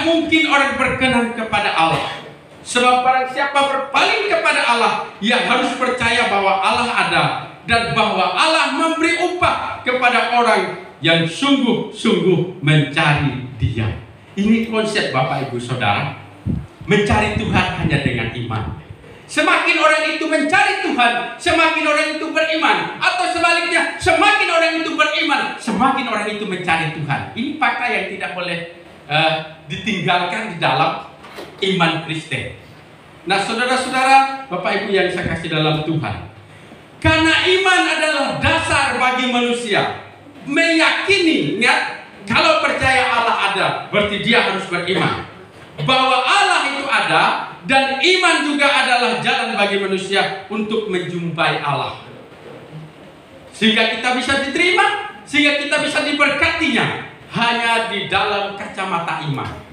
mungkin orang berkenan kepada Allah. Sebab barang siapa berpaling kepada Allah, ia harus percaya bahwa Allah ada dan bahwa Allah memberi upah kepada orang yang sungguh-sungguh mencari Dia. Ini konsep Bapak Ibu Saudara. Mencari Tuhan hanya dengan iman. Semakin orang itu mencari Tuhan, semakin orang itu beriman. Atau sebaliknya, semakin orang itu beriman, semakin orang itu mencari Tuhan. Ini fakta yang tidak boleh ditinggalkan di dalam iman Kristen. Nah, saudara-saudara, Bapak Ibu yang saya kasih dalam Tuhan, karena iman adalah dasar bagi manusia meyakini, ingat, kalau percaya Allah ada, berarti dia harus beriman bahwa Allah itu ada, dan iman juga adalah jalan bagi manusia untuk menjumpai Allah, sehingga kita bisa diterima, sehingga kita bisa diberkatinya hanya di dalam kacamata iman.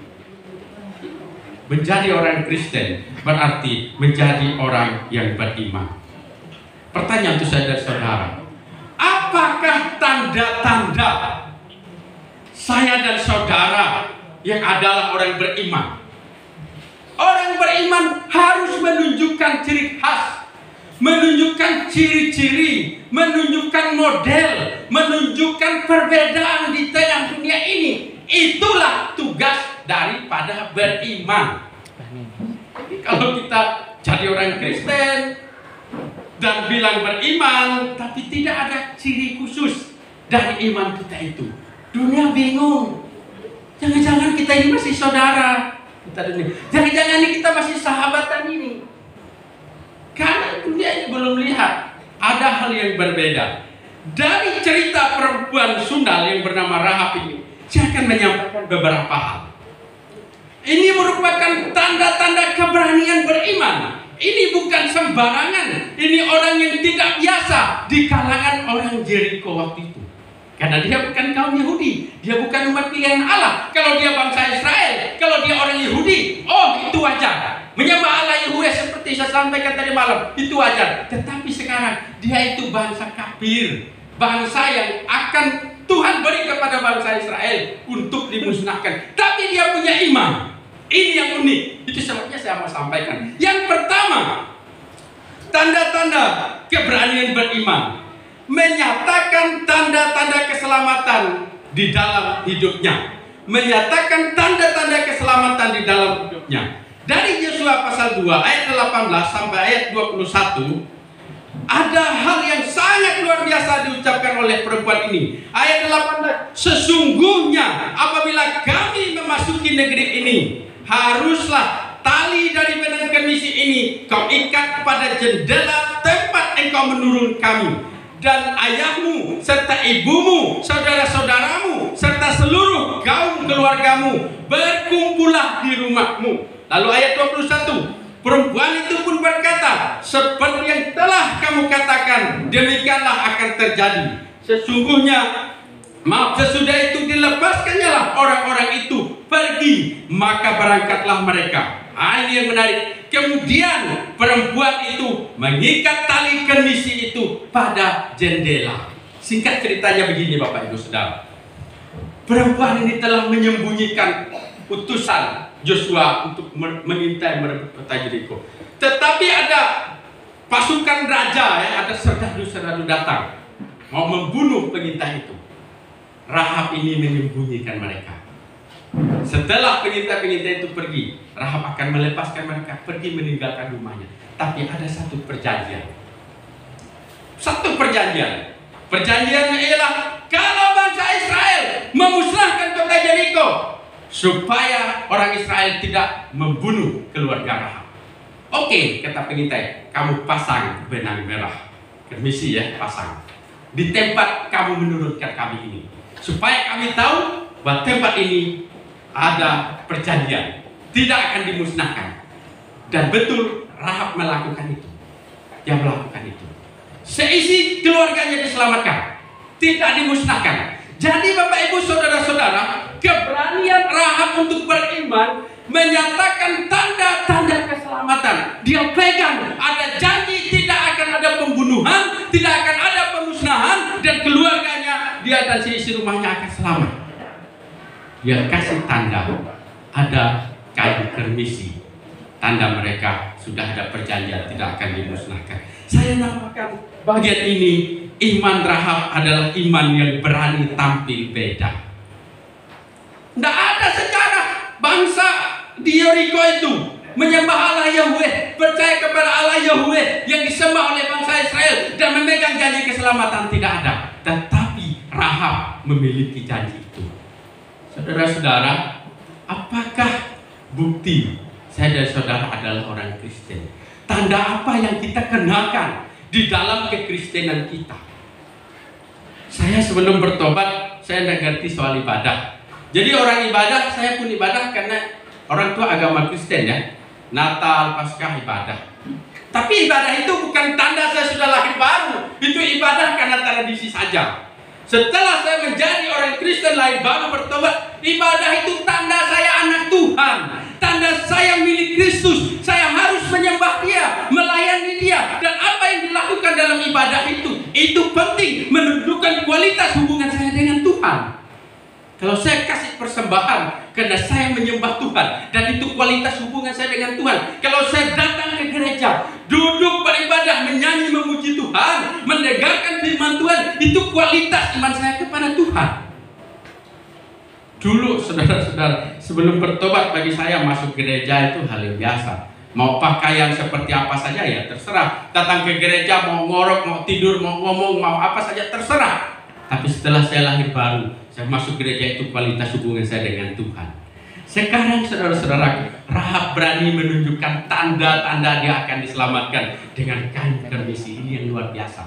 Menjadi orang Kristen berarti menjadi orang yang beriman. Pertanyaan untuk saya dan saudara, apakah tanda-tanda saya dan saudara yang adalah orang beriman? Orang beriman harus menunjukkan ciri khas, menunjukkan ciri-ciri, menunjukkan model, menunjukkan perbedaan di tengah dunia ini. Itulah tugas daripada beriman. Jadi kalau kita jadi orang Kristen dan bilang beriman, tapi tidak ada ciri khusus dari iman kita itu, dunia bingung. Jangan-jangan kita ini masih saudara. Jangan-jangan ini kita masih sahabatan ini. Karena dunia ini belum lihat ada hal yang berbeda. Dari cerita perempuan sundal yang bernama Rahab ini, saya akan menyampaikan beberapa hal. Ini merupakan tanda-tanda keberanian beriman. Ini bukan sembarangan. Ini orang yang tidak biasa di kalangan orang Jericho waktu itu. Karena dia bukan kaum Yahudi, dia bukan umat pilihan Allah. Kalau dia bangsa Israel, kalau dia orang Yahudi, oh itu wajar. Menyembah Allah Yahweh seperti saya sampaikan tadi malam, itu wajar. Tetapi sekarang dia itu bangsa kafir, bangsa yang akan Tuhan beri kepada bangsa Israel untuk dimusnahkan. Tapi dia punya iman. Ini yang unik. Itu sebabnya saya mau sampaikan. Yang pertama, tanda-tanda keberanian beriman. Menyatakan tanda-tanda keselamatan di dalam hidupnya. Menyatakan tanda-tanda keselamatan di dalam hidupnya. Dari Yosua pasal 2 ayat 18 sampai ayat 21, ada hal yang sangat luar biasa diucapkan oleh perempuan ini. Ayat 18, sesungguhnya apabila kami memasuki negeri ini, haruslah tali dari benang kemisi ini kau ikat pada jendela tempat engkau menurun kami. Dan ayahmu, serta ibumu, saudara-saudaramu, serta seluruh kaum keluargamu berkumpullah di rumahmu. Lalu ayat 21, perempuan itu pun berkata, seperti yang telah kamu katakan, demikianlah akan terjadi. Sesungguhnya, sesudah itu dilepaskannya lah orang-orang itu pergi, maka berangkatlah mereka. Ini yang menarik. Kemudian perempuan itu mengikat tali kemisi itu pada jendela. Singkat ceritanya begini Bapak Ibu Saudara. Perempuan ini telah menyembunyikan utusan Joshua untuk mengintai merebut kota Jericho. Tetapi ada pasukan raja, ada serdadu-serdadu datang mau membunuh pengintai itu. Rahab ini menyembunyikan mereka. Setelah pengintai-pengintai itu pergi, Rahab akan melepaskan mereka pergi meninggalkan rumahnya. Tapi ada satu perjanjian. Perjanjiannya ialah kalau bangsa Israel memusnahkan kota Jericho, supaya orang Israel tidak membunuh keluarga Rahab. Oke, kata pengintai, kamu pasang benang merah, kemisi ya, pasang di tempat kamu menurunkan kami ini, supaya kami tahu bahwa tempat ini ada perjanjian, tidak akan dimusnahkan. Dan betul Rahab melakukan itu. Dia melakukan itu. Seisi keluarganya diselamatkan, tidak dimusnahkan. Jadi Bapak Ibu Saudara-saudara, keberanian Rahab untuk beriman menyatakan tanda-tanda keselamatan. Dia pegang ada janji tidak akan ada pembunuhan, tidak akan ada pemusnahan, dan keluarganya, dia dan seisi rumahnya akan selamat. Dia kasih tanda ada kayu kermisi, tanda mereka sudah ada perjanjian tidak akan dimusnahkan. Saya namakan bagian ini, iman Rahab adalah iman yang berani tampil beda. Tidak ada sejarah bangsa di Yeriko itu menyembah Allah Yahweh, percaya kepada Allah Yahweh yang disembah oleh bangsa Israel dan memegang janji keselamatan, tidak ada. Tetapi Rahab memiliki janji itu. Saudara-saudara, apakah bukti saya dan saudara adalah orang Kristen? Tanda apa yang kita kenakan di dalam kekristenan kita? Saya sebelum bertobat, saya tidak ngerti soal ibadah. Jadi orang ibadah, saya pun ibadah karena orang tua agama Kristen ya. Natal, Paskah, ibadah. Tapi ibadah itu bukan tanda saya sudah lahir baru. Itu ibadah karena tradisi saja. Setelah saya menjadi orang Kristen lahir baru bertobat, ibadah itu tanda saya anak Tuhan, tanda saya milik Kristus. Saya harus menyembah Dia, melayani Dia, dan apa yang dilakukan dalam ibadah itu penting menunjukkan kualitas hubungan saya dengan Tuhan. Kalau saya kasih persembahan karena saya menyembah Tuhan dan itu kualitas hubungan saya dengan Tuhan. Kalau saya datang ke gereja, duduk beribadah, menyanyi, memuji Tuhan, mendengarkan firman Tuhan, itu kualitas iman saya kepada Tuhan. Dulu saudara-saudara, sebelum bertobat bagi saya masuk gereja itu hal yang biasa. Mau pakaian seperti apa saja ya terserah. Datang ke gereja mau ngorok, mau tidur, mau ngomong, mau apa saja terserah. Tapi setelah saya lahir baru, saya masuk gereja, itu kualitas hubungan saya dengan Tuhan. Sekarang saudara-saudara, Rahab berani menunjukkan tanda-tanda dia akan diselamatkan dengan kain kermisi. Ini yang luar biasa.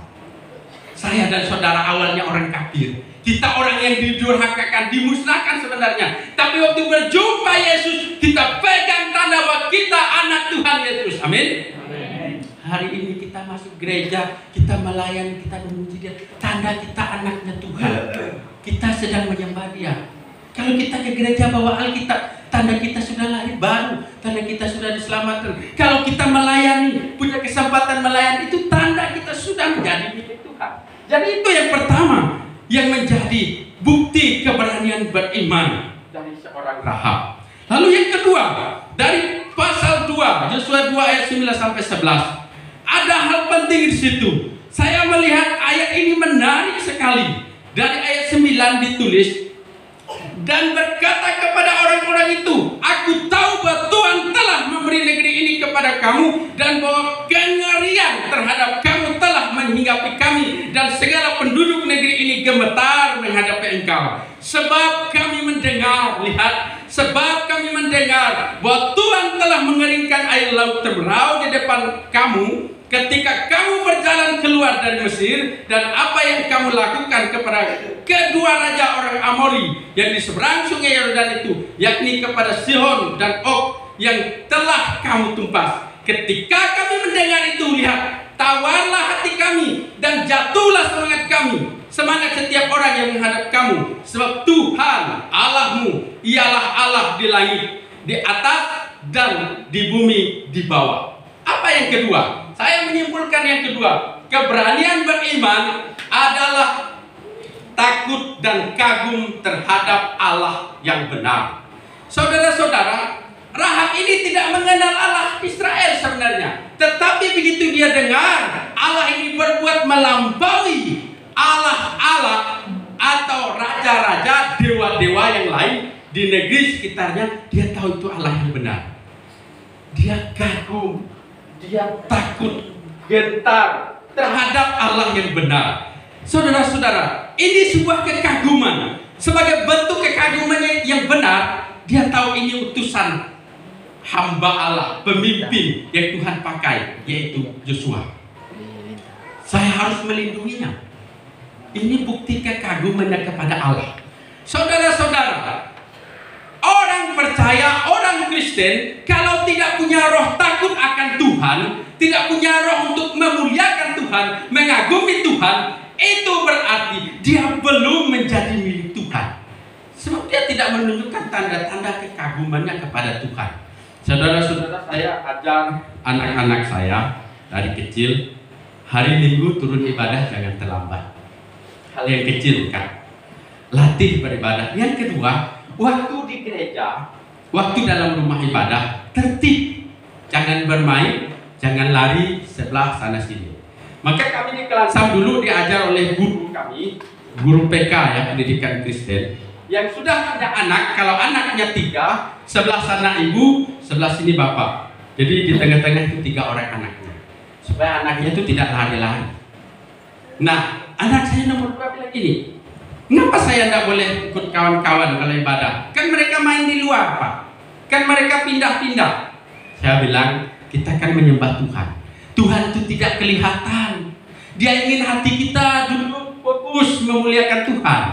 Saya dan saudara awalnya orang kafir. Kita orang yang didurhakakan, dimusnahkan sebenarnya. Tapi waktu berjumpa Yesus, kita pegang tanda bahwa kita anak Tuhan Yesus. Amin. Hari ini kita masuk gereja, kita melayani, kita memuji Dia. Tanda kita anaknya Tuhan. Kita sedang menyembah Dia. Kalau kita ke gereja bawa Alkitab, tanda kita sudah lahir baru, tanda kita sudah diselamatkan. Kalau kita melayani, punya kesempatan melayani, itu tanda kita sudah menjadi milik Tuhan. Jadi itu yang pertama yang menjadi bukti keberanian beriman dari seorang Rahab. Lalu yang kedua, dari pasal 2, Yosua 2 ayat 9 sampai 11. Ada hal penting di situ. Saya melihat ayat ini menarik sekali. Dari ayat 9 ditulis, dan berkata kepada orang-orang itu, aku tahu bahwa Tuhan telah memberi negeri ini kepada kamu, dan bahwa kengerian terhadap kamu telah menghinggapi kami, dan segala penduduk negeri ini gemetar menghadapi engkau. Sebab kami mendengar, lihat, sebab kami mendengar bahwa Tuhan telah mengeringkan air laut Teberau di depan kamu ketika kamu berjalan keluar dari Mesir, dan apa yang kamu lakukan kepada kedua raja orang Amori yang di seberang sungai Yordan itu, yakni kepada Sihon dan Og yang telah kamu tumpas. Ketika kami mendengar itu, lihat, tawarlah hati kami dan jatuhlah semangat kami, semangat setiap orang yang menghadap kamu, sebab Tuhan Allahmu ialah Allah di langit, di atas dan di bumi di bawah. Apa yang kedua? Saya menyimpulkan yang kedua, keberanian beriman adalah takut dan kagum terhadap Allah yang benar. Saudara-saudara, Rahab ini tidak mengenal Allah Israel sebenarnya. Tetapi begitu dia dengar Allah ini berbuat melampaui Allah-Allah atau raja-raja, dewa-dewa yang lain di negeri sekitarnya, dia tahu itu Allah yang benar. Dia kagum, dia takut, gentar terhadap Allah yang benar. Saudara-saudara, ini sebuah kekaguman. Sebagai bentuk kekagumannya yang benar, dia tahu ini utusan hamba Allah, pemimpin yang Tuhan pakai, yaitu Yosua. Saya harus melindunginya. Ini bukti kekagumannya kepada Allah. Saudara-saudara, orang percaya, orang Kristen, kalau tidak punya roh takut akan Tuhan, tidak punya roh untuk memuliakan Tuhan, mengagumi Tuhan, itu berarti dia belum menjadi milik Tuhan. Sebab dia tidak menunjukkan tanda-tanda kekagumannya kepada Tuhan. Saudara-saudara, saya ajar anak-anak saya dari kecil, hari Minggu turun ibadah jangan terlambat. Hal yang kecil kan, latih beribadah. Yang kedua, waktu di gereja, waktu dalam rumah ibadah tertib, jangan bermain, jangan lari sebelah sana sini. Maka kami di Kelansam dulu diajar oleh guru kami, guru PK ya, pendidikan Kristen, yang sudah punya anak. Kalau anaknya 3, sebelah sana ibu, sebelah sini bapak. Jadi di tengah-tengah itu 3 orang anaknya, supaya anaknya itu tidak lari-lari. Nah, anak saya nomor 2 bilang gini, kenapa saya tidak boleh ikut kawan-kawan kalau ibadah? Kan mereka main di luar, Pak. Kan mereka pindah-pindah. Saya bilang, kita kan menyembah Tuhan. Tuhan itu tidak kelihatan. Dia ingin hati kita duduk fokus memuliakan Tuhan.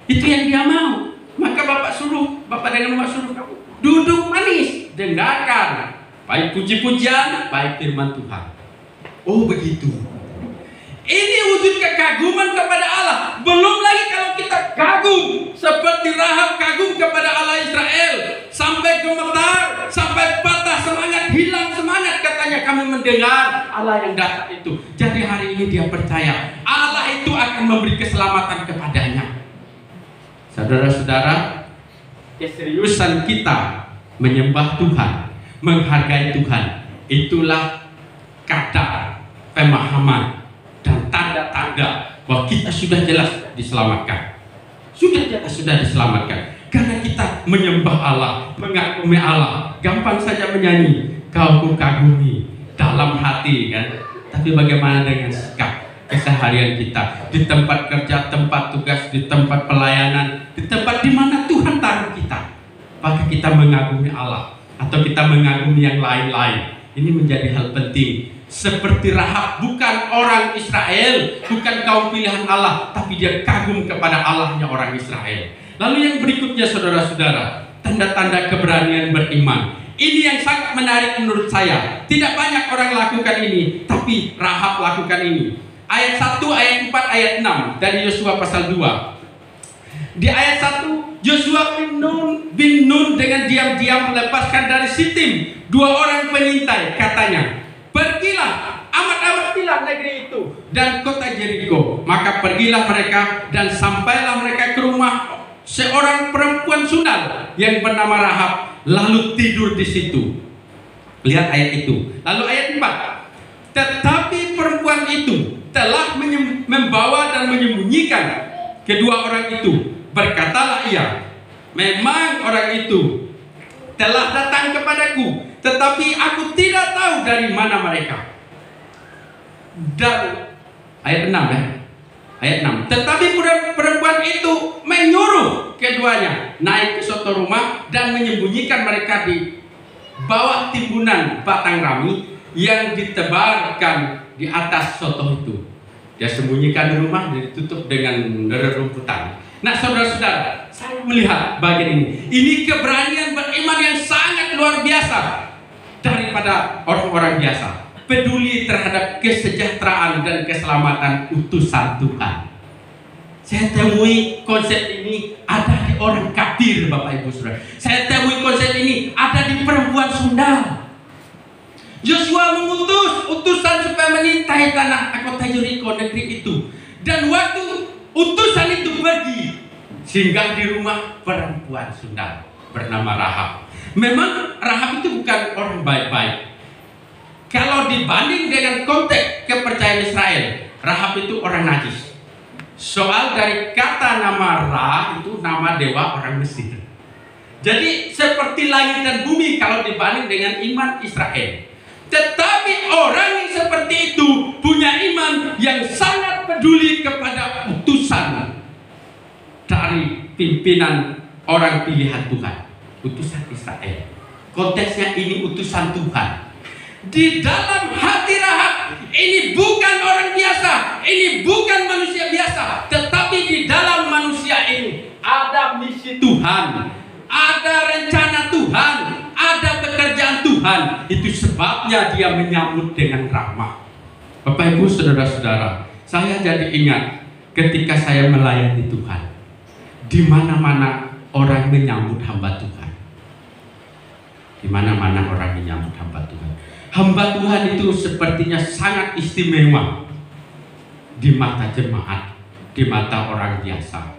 Itu yang dia mau. Maka Bapak suruh, Bapak dengan Bapak suruh kamu duduk manis, dengarkan baik puji-pujian, baik firman Tuhan. Oh begitu. Ini wujud kekaguman kepada Allah. Belum lagi kalau kita kagum seperti Rahab kagum kepada Allah Israel, sampai gemetar, sampai patah semangat, hilang semangat, katanya kami mendengar Allah yang datang itu. Jadi hari ini dia percaya Allah itu akan memberi keselamatan kepadanya. Saudara-saudara, keseriusan kita menyembah Tuhan, menghargai Tuhan, itulah kadar pemahaman dan tanda-tanda bahwa kita sudah jelas diselamatkan. Sudah diselamatkan. Karena kita menyembah Allah, mengagumi Allah. Gampang saja menyanyi, kau ku kagumi dalam hati kan. Tapi bagaimana dengan sikap keseharian kita di tempat kerja, tempat tugas, di tempat pelayanan, di tempat di mana Tuhan taruh kita? Apakah kita mengagumi Allah atau kita mengagumi yang lain-lain? Ini menjadi hal penting. Seperti Rahab, bukan orang Israel, bukan kaum pilihan Allah, tapi dia kagum kepada Allahnya orang Israel. Lalu yang berikutnya saudara-saudara, tanda-tanda keberanian beriman. Ini yang sangat menarik menurut saya. Tidak banyak orang lakukan ini, tapi Rahab lakukan ini. Ayat 1, ayat 4, ayat 6 dari Yosua pasal 2. Di ayat 1, Yosua bin Nun dengan diam-diam melepaskan dari Sitim 2 orang pengintai, katanya, pergilah, amat-amatilah negeri itu dan kota Jeriko. Maka pergilah mereka dan sampailah mereka ke rumah seorang perempuan sundal yang bernama Rahab, lalu tidur di situ. Lihat ayat itu. Lalu ayat 4. Tetapi perempuan itu telah membawa dan menyembunyikan kedua orang itu. Berkatalah ia, memang orang itu telah datang kepadaku, tetapi aku tidak tahu dari mana mereka. Dan ayat 6 ya. Ayat 6. Tetapi perempuan itu menyuruh keduanya naik ke suatu rumah dan menyembunyikan mereka di bawah timbunan batang rami yang ditebarkan di atas soto itu. Dia sembunyikan di rumah dan ditutup dengan rerumputan. Nah saudara-saudara, saya melihat bagian ini. Ini keberanian beriman yang sangat luar biasa daripada orang-orang biasa. Peduli terhadap kesejahteraan dan keselamatan utusan Tuhan. Saya temui konsep ini ada di orang kafir, Bapak Ibu Saudara. Saya temui konsep ini ada di perempuan sundal. Yosua mengutus utusan supaya mengintai tanah kota Jeriko, negeri itu. Dan waktu utusan itu pergi, singgah di rumah perempuan sundal bernama Rahab. Memang Rahab itu bukan orang baik-baik. Kalau dibanding dengan konteks kepercayaan Israel, Rahab itu orang najis. Soal dari kata nama Ra itu nama dewa orang Mesir. Jadi seperti langit dan bumi kalau dibanding dengan iman Israel. Tetapi orang yang seperti itu punya iman yang sangat peduli kepada utusan dari pimpinan orang pilihan Tuhan, utusan Israel. Konteksnya ini utusan Tuhan. Di dalam hati Rahab ini bukan orang biasa, ini bukan manusia biasa, tetapi di dalam manusia ini ada misi Tuhan, ada rencana Tuhan, ada pekerjaan Tuhan. Itu sebabnya dia menyambut dengan rahmat. Bapak Ibu saudara-saudara, saya jadi ingat ketika saya melayani Tuhan, di mana-mana orang menyambut hamba Tuhan. Di mana-mana orang menyambut hamba Tuhan. Hamba Tuhan itu sepertinya sangat istimewa di mata jemaat, di mata orang biasa.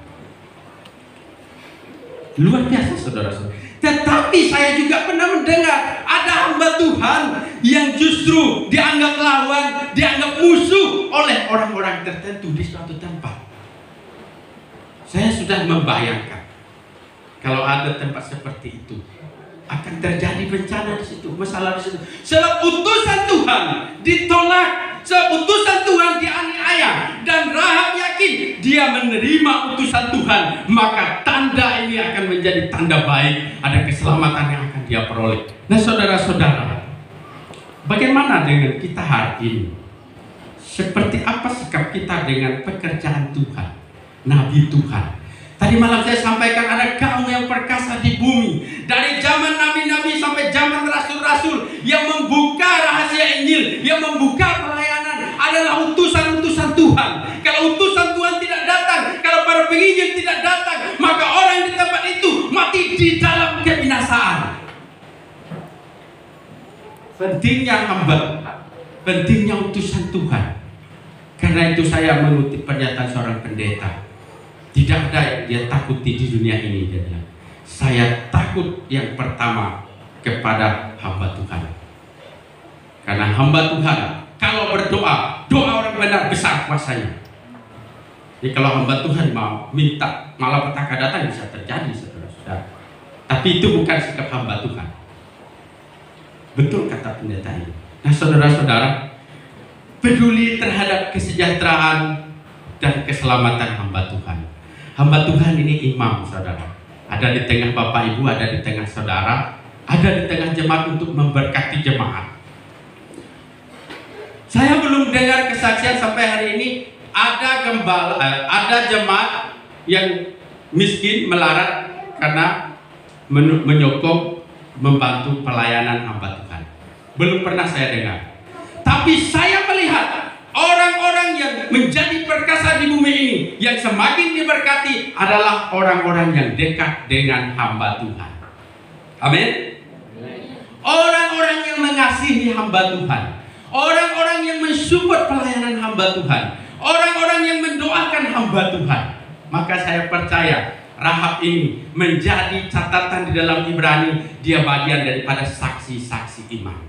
Luar biasa saudara-saudara. Tetapi saya juga pernah mendengar ada hamba Tuhan yang justru dianggap lawan, dianggap musuh oleh orang-orang tertentu di suatu tempat. Saya sudah membayangkan kalau ada tempat seperti itu akan terjadi bencana di situ, masalah di situ. Sebab utusan Tuhan ditolak, sebab utusan Tuhan dianiaya, dan Rahab yakin dia menerima utusan Tuhan, maka tanda ini akan menjadi tanda baik, ada keselamatan yang akan dia peroleh. Nah, saudara-saudara, bagaimana dengan kita hari ini? Seperti apa sikap kita dengan pekerjaan Tuhan, nabi Tuhan? Tadi malam saya sampaikan ada kaum yang perkasa di bumi. Dari zaman nabi-nabi sampai zaman rasul-rasul yang membuka rahasia Injil, yang membuka pelayanan adalah utusan-utusan Tuhan. Kalau utusan Tuhan tidak datang, kalau para penginjil tidak datang, maka orang di tempat itu mati di dalam kebinasaan. Pentingnya hamba, pentingnya utusan Tuhan. Karena itu saya mengutip pernyataan seorang pendeta. Tidak ada yang dia takuti di dunia ini, dia bilang. Saya takut yang pertama kepada hamba Tuhan. Karena hamba Tuhan kalau berdoa, doa orang benar besar kuasanya. Jadi kalau hamba Tuhan mau minta malapetaka datang bisa terjadi, saudara-saudara. Tapi itu bukan sikap hamba Tuhan. Betul kata pendeta ini. Nah, saudara-saudara, peduli terhadap kesejahteraan dan keselamatan hamba Tuhan. Hamba Tuhan ini imam, saudara. Ada di tengah Bapak Ibu, ada di tengah saudara, ada di tengah jemaat untuk memberkati jemaat. Saya belum dengar kesaksian sampai hari ini ada gembala, ada jemaat yang miskin melarat karena menyokong membantu pelayanan hamba Tuhan. Belum pernah saya dengar. Tapi saya melihat orang-orang yang menjadi perkasa di bumi ini, yang semakin diberkati adalah orang-orang yang dekat dengan hamba Tuhan. Amin. Orang-orang yang mengasihi hamba Tuhan, orang-orang yang mensupport pelayanan hamba Tuhan, orang-orang yang mendoakan hamba Tuhan. Maka saya percaya Rahab ini menjadi catatan di dalam Ibrani. Dia bagian daripada saksi-saksi iman.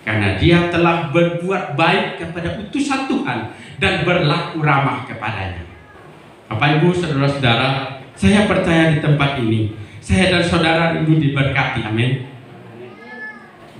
Karena dia telah berbuat baik kepada utusan Tuhan dan berlaku ramah kepadanya. Bapak Ibu, saudara-saudara, saya percaya di tempat ini, saya dan saudara rindu diberkati. Amin.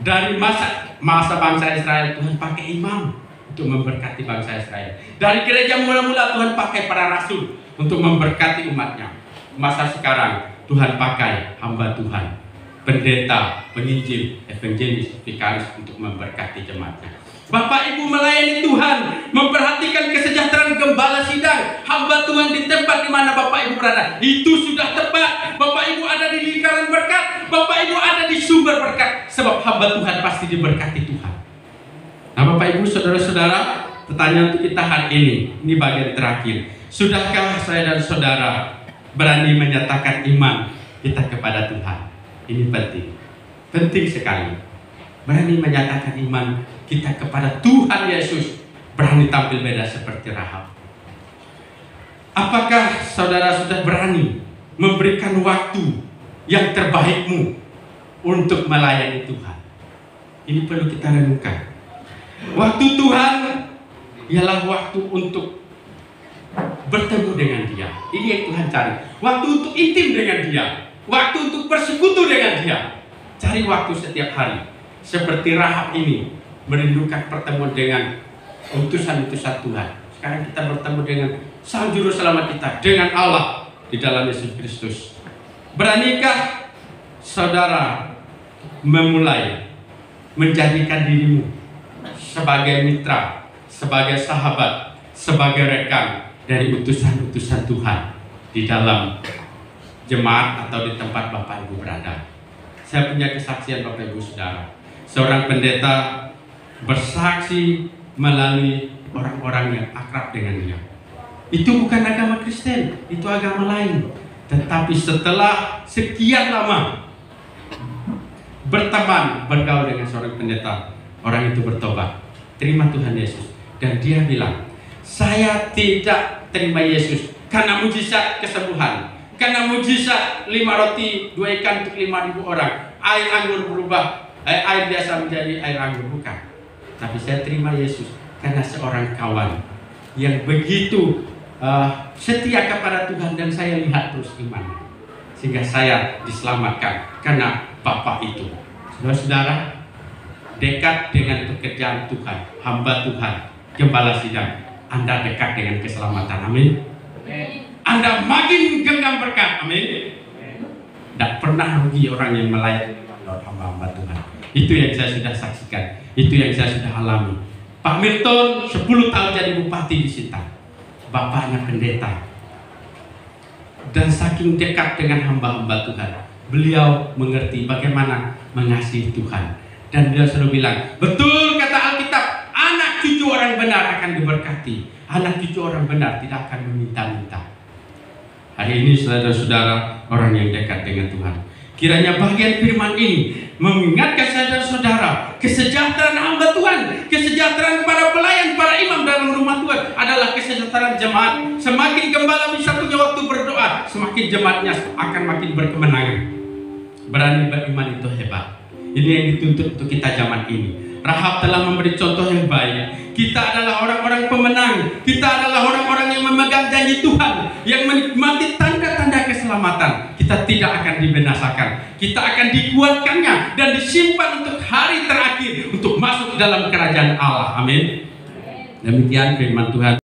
Dari masa bangsa Israel, Tuhan pakai imam untuk memberkati bangsa Israel. Dari gereja mula-mula Tuhan pakai para rasul untuk memberkati umatnya. Masa sekarang Tuhan pakai hamba Tuhan, pendeta, penginjil, evangelis, vikaris untuk memberkati jemaatnya. Bapak Ibu melayani Tuhan, memperhatikan kesejahteraan gembala sidang, hamba Tuhan di tempat di mana Bapak Ibu berada. Itu sudah tepat. Bapak Ibu ada di lingkaran berkat, Bapak Ibu ada di sumber berkat, sebab hamba Tuhan pasti diberkati Tuhan. Nah, Bapak Ibu, saudara-saudara, pertanyaan untuk kita hari ini bagian terakhir. Sudahkah saya dan saudara berani menyatakan iman kita kepada Tuhan? Ini penting sekali. Berani menyatakan iman kita kepada Tuhan Yesus, berani tampil beda seperti Rahab. Apakah saudara sudah berani memberikan waktu yang terbaikmu untuk melayani Tuhan? Ini perlu kita renungkan. Waktu Tuhan ialah waktu untuk bertemu dengan Dia. Ini yang Tuhan cari. Waktu untuk intim dengan Dia, waktu untuk bersekutu dengan Dia. Cari waktu setiap hari. Seperti Rahab ini merindukan pertemuan dengan utusan-utusan Tuhan. Sekarang kita bertemu dengan Sang Juru Selamat kita, dengan Allah di dalam Yesus Kristus. Beranikah saudara memulai menjadikan dirimu sebagai mitra, sebagai sahabat, sebagai rekan dari utusan-utusan Tuhan di dalam jemaat atau di tempat Bapak Ibu berada? Saya punya kesaksian Bapak Ibu Saudara. Seorang pendeta bersaksi melalui orang-orang yang akrab dengan dia. Itu bukan agama Kristen, itu agama lain. Tetapi setelah sekian lama berteman, bergaul dengan seorang pendeta, orang itu bertobat, terima Tuhan Yesus. Dan dia bilang, saya tidak terima Yesus karena mujizat kesembuhan. Karena mujizat 5 roti 2 ikan untuk 5.000 orang, air anggur berubah, air biasa menjadi air anggur, bukan. Tapi saya terima Yesus karena seorang kawan yang begitu setia kepada Tuhan, dan saya lihat terus imannya, sehingga saya diselamatkan karena Bapak itu. Saudara-saudara, dekat dengan pekerjaan Tuhan, hamba Tuhan, gembala sidang, Anda dekat dengan keselamatan. Amin. Anda makin genggam berkat. Amin. Tidak pernah rugi orang yang melayani hamba-hamba Tuhan. Itu yang saya sudah saksikan, itu yang saya sudah alami. Pak Milton 10 tahun jadi bupati di Sintang, bapaknya pendeta, dan saking dekat dengan hamba-hamba Tuhan, beliau mengerti bagaimana mengasihi Tuhan. Dan beliau selalu bilang, betul kata Alkitab, anak cucu orang benar akan diberkati, anak cucu orang benar tidak akan meminta-minta. Hari ini saudara-saudara, orang yang dekat dengan Tuhan, kiranya bagian firman ini mengingatkan saudara-saudara, kesejahteraan hamba Tuhan, kesejahteraan para pelayan, para imam dalam rumah Tuhan adalah kesejahteraan jemaat. Semakin gembala bisa punya waktu berdoa, semakin jemaatnya akan makin berkemenangan. Berani beriman itu hebat. Ini yang dituntut untuk kita zaman ini. Rahab telah memberi contoh yang baik. Kita adalah orang-orang pemenang. Kita adalah orang-orang yang memegang janji Tuhan, yang menikmati tanda-tanda keselamatan. Kita tidak akan dibinasakan. Kita akan dikuatkannya dan disimpan untuk hari terakhir, untuk masuk dalam kerajaan Allah. Amin. Demikian firman Tuhan.